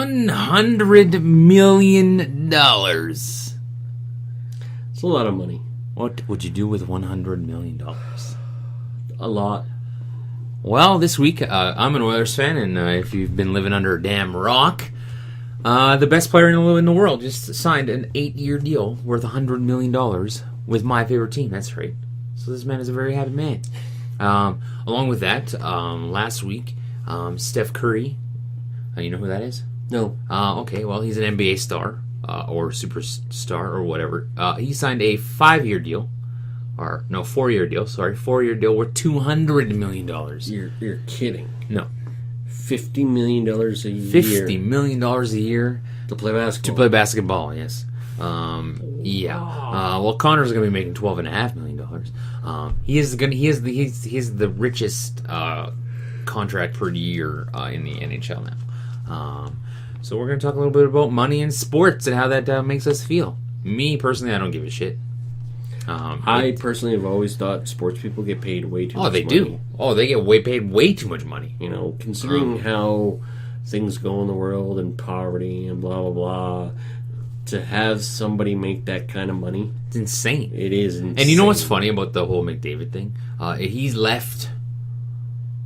$100 million. It's a lot of money. What would you do with $100 million? A lot. Well, this week, I'm an Oilers fan, and if you've been living under a damn rock, the best player in the world just signed an 8-year deal worth $100 million with my favorite team. That's right. So this man is a very happy man. Along with that, last week, Steph Curry, you know who that is? No. Okay, well, he's an NBA star, or superstar, or whatever. He signed a 5-year deal. 4-year deal, sorry. 4-year deal worth $200 million. You're kidding. No. $50 million a year. $50 million a year. To play basketball. To play basketball, yes. Yeah. Well, Connor's going to be making $12.5 million. He is the richest contract per year in the NHL now. So we're going to talk a little bit about money in sports and how that makes us feel. Me, personally, I don't give a shit. I personally have always thought sports people get paid way too much money. Oh, they do. Oh, they get paid way too much money. You know, considering how things go in the world and poverty and blah, blah, blah, to have somebody make that kind of money... It's insane. It is insane. And you know what's funny about the whole McDavid thing? He's left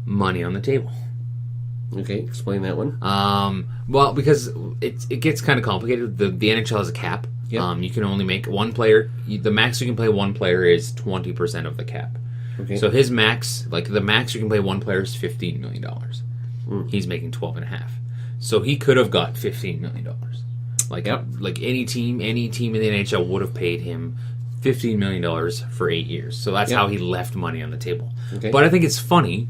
money on the table. Okay, explain that one. Well, because it gets kind of complicated. The NHL has a cap. Yep. You can only make one player. The max you can play one player is 20% of the cap. Okay. So his max, the max you can play one player is $15 million. He's making 12.5. So he could have got $15 million. Like any team in the NHL would have paid him $15 million for 8 years. So that's how he left money on the table. Okay. But I think it's funny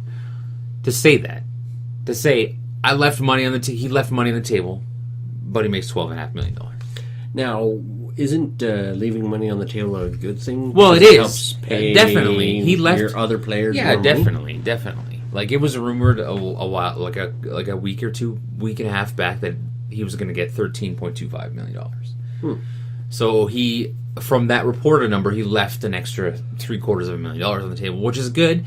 to say that. To say, I left money on he left money on the table, but he makes $12.5 million. Now, isn't leaving money on the table a good thing? Well, it helps is. pay Definitely. He left your other players. Yeah, more definitely. money? Definitely. Like, it was rumored a while, like a week and a half back, that he was going to get $13.25 million. So he, from that reported number, he left an extra $750,000 on the table, which is good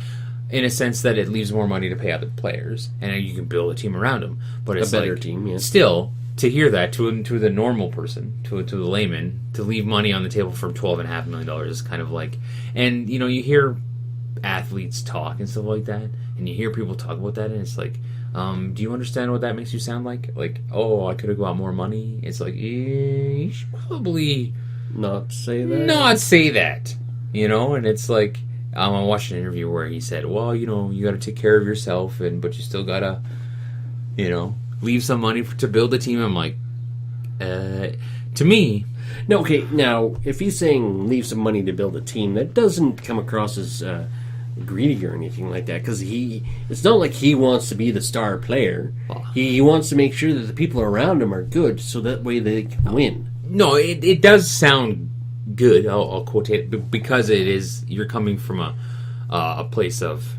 in a sense that it leaves more money to pay other players, and you can build a team around them. But it's a better team, yeah. Still, to hear that to the normal person, to the layman, to leave money on the table for $12.5 million is kind of like, and you hear athletes talk and stuff like that, and you hear people talk about that, and it's like, do you understand what that makes you sound like? Like, oh, I could have got more money. It's like, you should probably not say that. And it's like, I watched an interview where he said, well, you got to take care of yourself, but you still got to, leave some money to build a team. I'm like, to me... No, okay, now, if he's saying leave some money to build a team, that doesn't come across as greedy or anything like that, because it's not like he wants to be the star player. He wants to make sure that the people around him are good, so that way they can win. No, it does sound good. I'll quote it, because it is, you're coming from a place of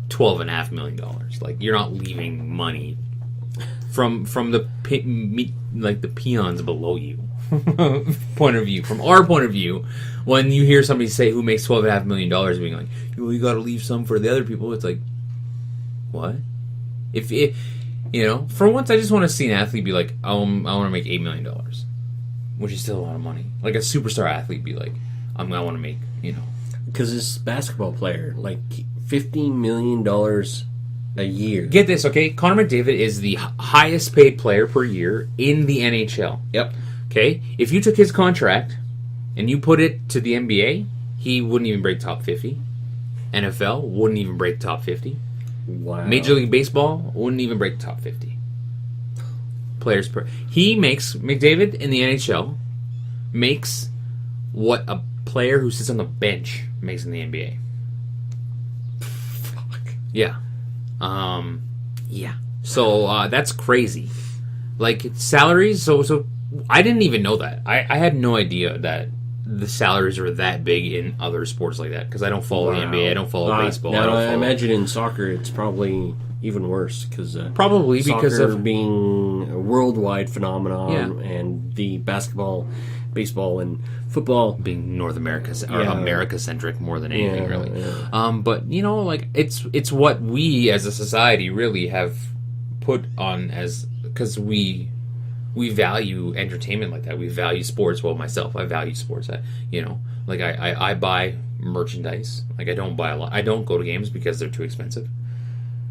$12.5 million. Like, you're not leaving money from the peons below you point of view. From our point of view, when you hear somebody say who makes $12.5 million being like, you got to leave some for the other people, it's like, what? If for once, I just want to see an athlete be like, I want to make $8 million, which is still a lot of money. Like a superstar athlete be like, I want to make, because this basketball player, like $15 million a year. Get this, okay? Connor McDavid is the highest paid player per year in the NHL. Yep. Okay? If you took his contract and you put it to the NBA, he wouldn't even break top 50. NFL wouldn't even break top 50. Wow. Major League Baseball wouldn't even break top 50. Players per... McDavid in the NHL makes what a player who sits on the bench makes in the NBA. Fuck. Yeah. Yeah. So, that's crazy. Like, salaries, so I didn't even know that. I had no idea that the salaries are that big in other sports like that, because I don't follow the NBA, I don't follow baseball. Now, I imagine in soccer it's probably even worse, because probably because of being a worldwide phenomenon, and the basketball, baseball, and football being North America or America centric more than anything, really. Yeah. But like it's what we as a society really have put on as, because we we value entertainment like that. We value sports. Well, myself, I value sports. I buy merchandise. Like, I don't buy a lot. I don't go to games because they're too expensive.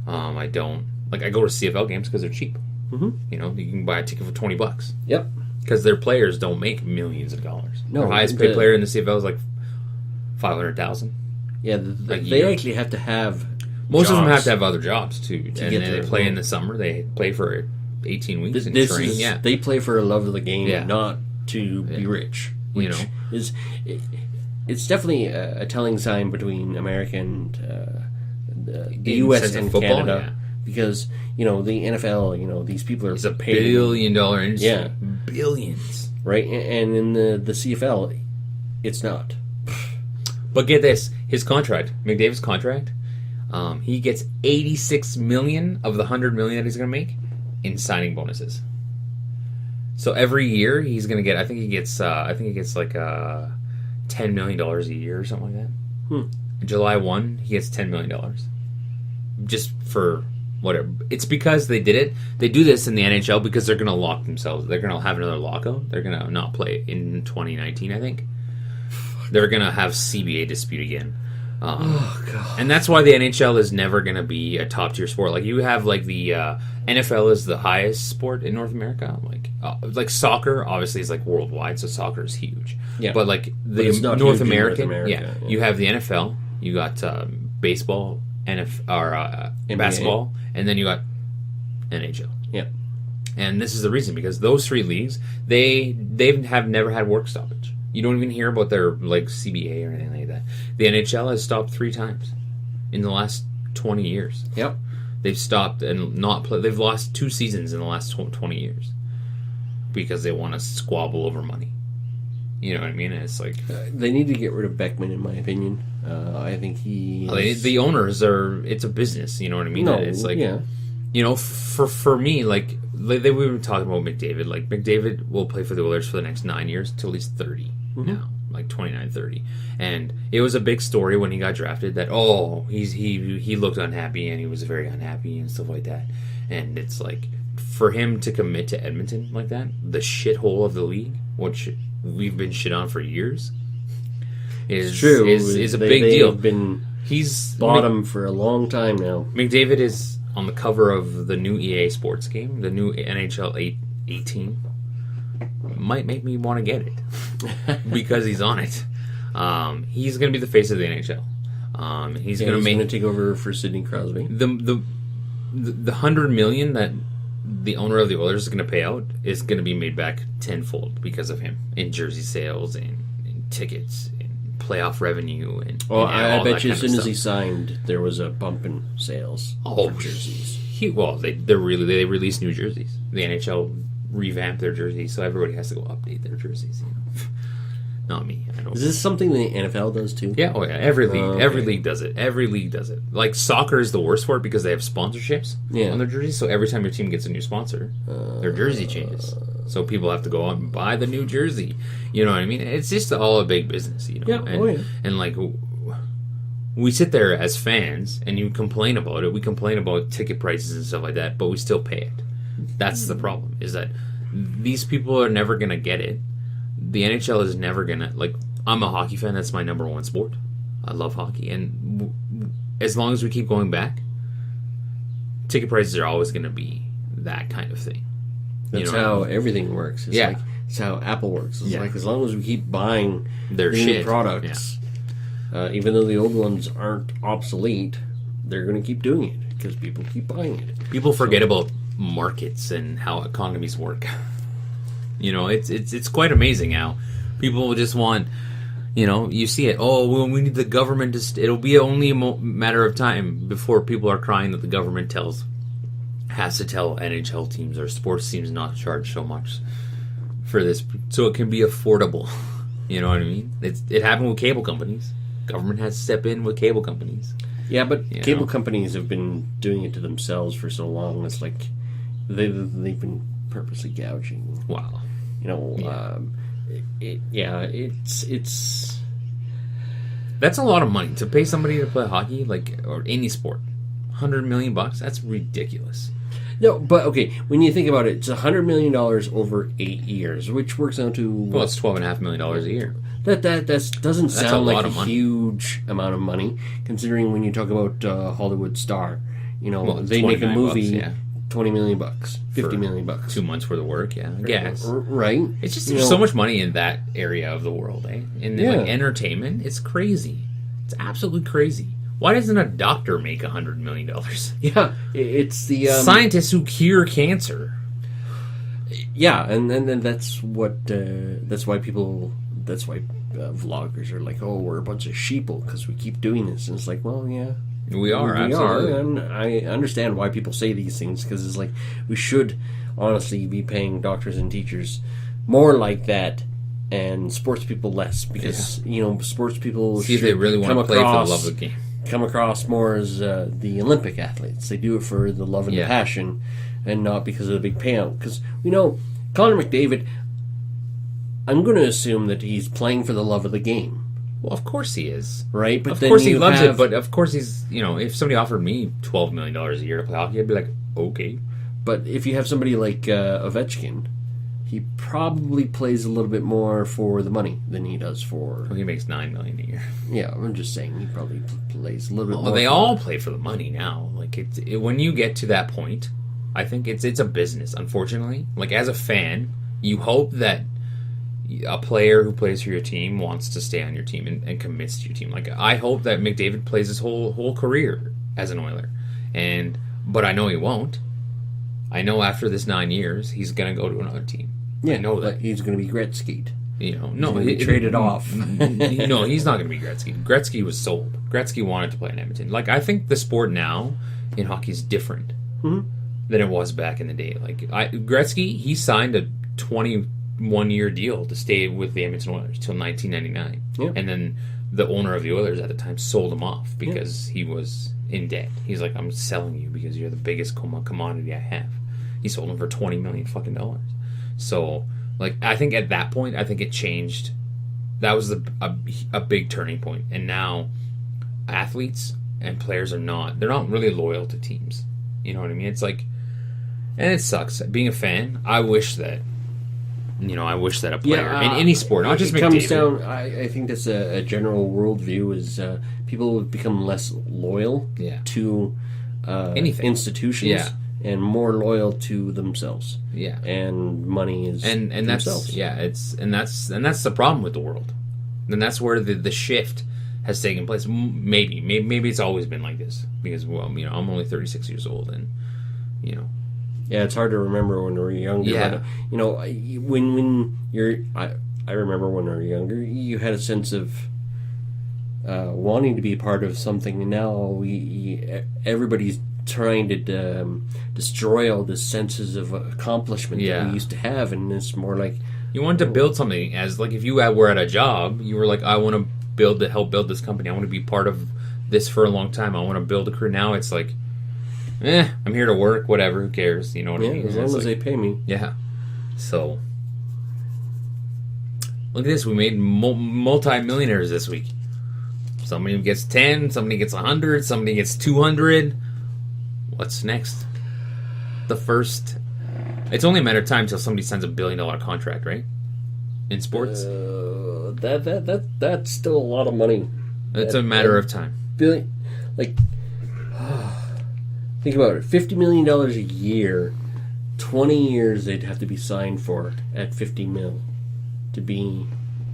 I don't I go to CFL games because they're cheap. Mm-hmm. You know, you can buy a ticket for $20 Yep. because their players don't make millions of dollars. No, Their highest paid player in the CFL is like $500,000. Yeah, they actually have to have. Most of them have jobs. to have other jobs too, and get then their they play in own. the summer. They play for 18 weeks and train. They play for a love of the game, Yeah. not to be rich. You Which know. it's definitely a telling sign between America and the In U.S. sense of and football, Canada, yeah. because the NFL, these people are It's a paid, $1 billion industry. Yeah. Billions. right? And in the CFL, it's not. But get this, his contract, McDavid's contract, he gets $86 million of the $100 million that he's going to make in signing bonuses. So every year he's going to get, I think he gets like $10 million a year or something like that. July 1, he gets $10 million. Just for whatever. It's because they did it. They do this in the NHL because they're going to lock themselves. They're going to have another lockout. They're going to not play in 2019, I think. They're going to have CBA dispute again. Oh God! And that's why the NHL is never going to be a top tier sport. Like, you have like the NFL is the highest sport in North America. Like soccer obviously is like worldwide, so soccer is huge. Yeah. But like the it's not North huge in North American, America, yeah. you have the NFL, you got baseball, basketball, and then you got NHL. Yeah. And this is the reason, because those three leagues, they have never had work stoppage. You don't even hear about their like CBA or anything like that. The NHL has stopped 3 times in the last 20 years. Yep. They've stopped and not play. They've lost 2 seasons in the last 20 years because they want to squabble over money. You know what I mean? And it's like They need to get rid of Beckman, in my opinion. I think he. the owners are. It's a business. You know what I mean? No, It's like, yeah. for me, like we were talking about McDavid. Like, McDavid will play for the Oilers for the next 9 years till he's 30 now, like 29, 30. And it was a big story when he got drafted that he looked unhappy and he was very unhappy and stuff like that. And it's like, for him to commit to Edmonton like that, the shithole of the league, which we've been shit on for years, is True. is a big They've deal. been He's bottom for a long time now. McDavid is on the cover of the new EA Sports game, the new NHL 18. Might make me want to get it because he's on it. He's going to be the face of the NHL. He's going to take over for Sidney Crosby. the $100 million that the owner of the Oilers is going to pay out is going to be made back tenfold because of him in jersey sales and in tickets and playoff revenue and. Well, and I all bet that you kind as of soon as stuff. he signed, there was a bump in sales for jerseys. They release new jerseys. The NHL revamped their jerseys, so everybody has to go update their jerseys. Not me. I don't. Is this something the NFL does too? Yeah, oh yeah. Every league, Okay. every league does it. Every league does it. Like, soccer is the worst for it because they have sponsorships Yeah. on their jerseys. So every time your team gets a new sponsor, their jersey changes. So people have to go out and buy the new jersey. You know what I mean? It's just all a big business. You know. Yeah, And, oh yeah. and like, we sit there as fans and you complain about it. We complain about ticket prices and stuff like that, but we still pay it. That's the problem. Is that these people are never gonna get it. The NHL is never gonna, like, I'm a hockey fan. That's my number one sport. I love hockey, and as long as we keep going back, ticket prices are always gonna be that kind of thing. That's You know how what I mean? everything works. It's Yeah. like it's how Apple works. It's Yeah. like, as long as we keep buying Their new shit. products, even though the old ones aren't obsolete, they're going to keep doing it because people keep buying it. People forget about markets and how economies work. You know, it's quite amazing how people just want. You know, you see it. Oh, well, we need the government to. It'll be only a matter of time before people are crying that the government has to tell NHL teams or sports teams not to charge so much for this, so it can be affordable. You know what I mean? It happened with cable companies. Government has to step in with cable companies. Yeah, but You cable know? companies have been doing it to themselves for so long. It's like they've been purposely gouging. Wow. You know, Yeah. it's That's a lot of money to pay somebody to play hockey, like, or any sport. $100 million. That's ridiculous. No, but okay, when you think about it, it's $100 million over 8 years, which works out to Well, it's $12.5 million a year. that doesn't That's a sound like lot a of money. huge amount of money, considering when you talk about Hollywood Star, Well, they make a 29 movie, bucks, yeah. $20 million, $50 million. 2 months worth of work, yeah, I guess. Right? It's just You there's know, so much money in that area of the world, eh? In Yeah. like entertainment, it's crazy. It's absolutely crazy. Why doesn't a doctor make $100 million? Yeah, it's the Scientists who cure cancer. yeah, and then that's what that's why vloggers are like, oh, we're a bunch of sheeple because we keep doing this, and it's like, well, yeah, We are, absolutely. and I understand why people say these things because it's like we should honestly be paying doctors and teachers more like that, and sports people less because sports people See if they really want to play for the love of the game. come across more as the Olympic athletes. They do it for the love and the Yeah. passion, and not because of the big payout. Because Connor McDavid, I'm going to assume that he's playing for the love of the game, Well, of course he is. right? But Of then course he you loves have- it, but of course he's, if somebody offered me $12 million a year to play hockey, I'd be like, okay. But if you have somebody like Ovechkin, he probably plays a little bit more for the money than he does for. Well, he makes $9 million a year. Yeah, I'm just saying he probably plays a little bit more. Well, they for- all play for the money now. Like when you get to that point, I think it's a business. Unfortunately, like as a fan, you hope that a player who plays for your team wants to stay on your team and commits to your team. Like I hope that McDavid plays his whole career as an Oiler, but I know he won't. I know after this 9 years, he's gonna go to another team. Yeah, I know that. but he's going to be Gretzky'd. No, gonna be traded off. No, he's not going to be Gretzky. Gretzky was sold. Gretzky wanted to play in Edmonton. Like I think the sport now in hockey is different than it was back in the day. Like Gretzky, he signed a 21-year deal to stay with the Edmonton Oilers till 1999, Yeah. and then the owner of the Oilers at the time sold him off because he was in debt. He's like, "I'm selling you because you're the biggest commodity I have." He sold him for $20 million fucking dollars. So, like, I think at that point, I think it changed. That was a big turning point. And now, athletes and players they're not really loyal to teams. You know what I mean? It's like, and it sucks. Being a fan, I wish that a player in any sport, not just it comes McDavid. down. I think that's a general worldview is people have become less loyal to Anything. institutions. Yeah. And more loyal to themselves. Yeah. And money is and themselves. that's that's the problem with the world. And that's where the shift has taken place. Maybe it's always been like this because I'm only 36 years old and Yeah, it's hard to remember when we were younger. Yeah. But, when you're, I remember when we were younger, you had a sense of wanting to be part of something. And now everybody's trying to destroy all the senses of accomplishment that Yeah. we used to have, and it's more like you want to build something. As like if you were at a job, you were like, I want to help build this company. I want to be part of this for a long time. I want to build a career. Now it's like, I'm here to work. Whatever, who cares? You know what I mean? as long It's as like- they pay me. Yeah. So, look at this. We made multi-millionaires this week. Somebody gets 10, somebody gets 100, somebody gets 200. What's next? The first... It's only a matter of time until somebody signs $1 billion contract, right? In sports? That's still a lot of money. It's a matter of time. Billion, like, think about it. $50 million a year, 20 years they'd have to be signed for at 50 mil to be.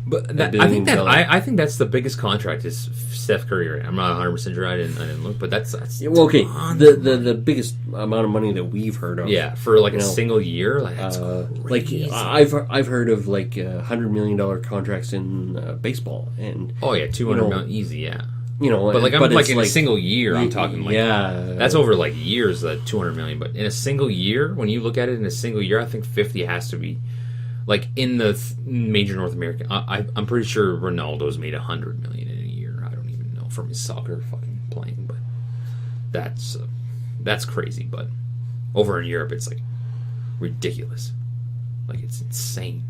But $1 I think billion. I think that's the biggest contract is Steph Curry. Right? I'm not 100% sure. I didn't look, but that's Well, okay, tons. the biggest amount of money that we've heard of. Yeah, for like a You know, single year, like that's like crazy. I've heard of like $100 million contracts in baseball, and Oh yeah, 200 know, million easy, yeah. but But it's like in a single year, I'm talking like yeah, that's over like years, 200 million. But in a single year, when you look at it in a single year, I think 50 has to be like in the major North American. I'm pretty sure Ronaldo's made 100 million in a year. I don't even know from his soccer fucking playing, but that's crazy. But over in Europe, it's like ridiculous, like it's insane.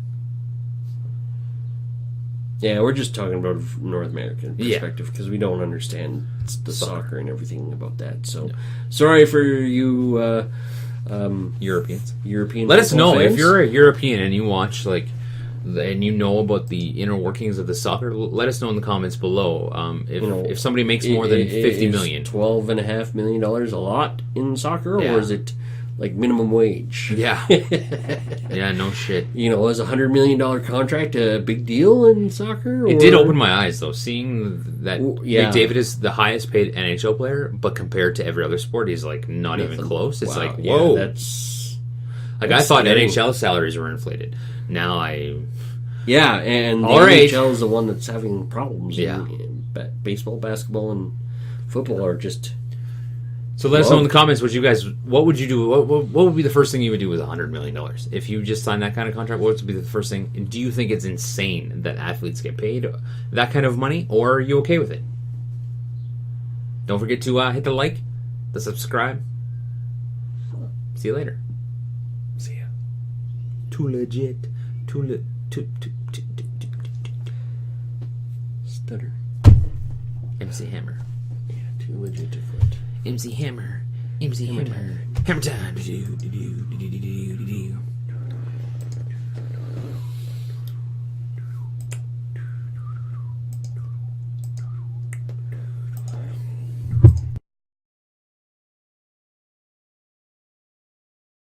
Yeah, we're just talking about North American Yeah. perspective because we don't understand the soccer and everything about that. So, sorry for you Europeans. European. Let us football know fans. if you're a European and you watch and you know about the inner workings of the soccer. Let us know in the comments below. If somebody makes more than 50 million, $12.5 million a lot in soccer, Yeah. or is it like minimum wage? yeah, yeah, no shit. Is a $100 million contract a big deal in soccer? It did open my eyes though, seeing that yeah. McDavid is the highest paid NHL player, but compared to every other sport, he's like not even close. It's like whoa, that's I that's thought scary. NHL salaries were inflated. Now and the All right. NHL is the one that's having problems. Yeah. Baseball, basketball, and football are just. So let us know in the comments what would you do? What would be the first thing you would do with $100 million if you just signed that kind of contract? What would be the first thing? And do you think it's insane that athletes get paid that kind of money, or are you okay with it? Don't forget to hit the like, the subscribe. See you later. See ya. Too legit. Stutter. MC Hammer. Yeah, too legit to foot. MC Hammer. MC Hammer. Hammer time.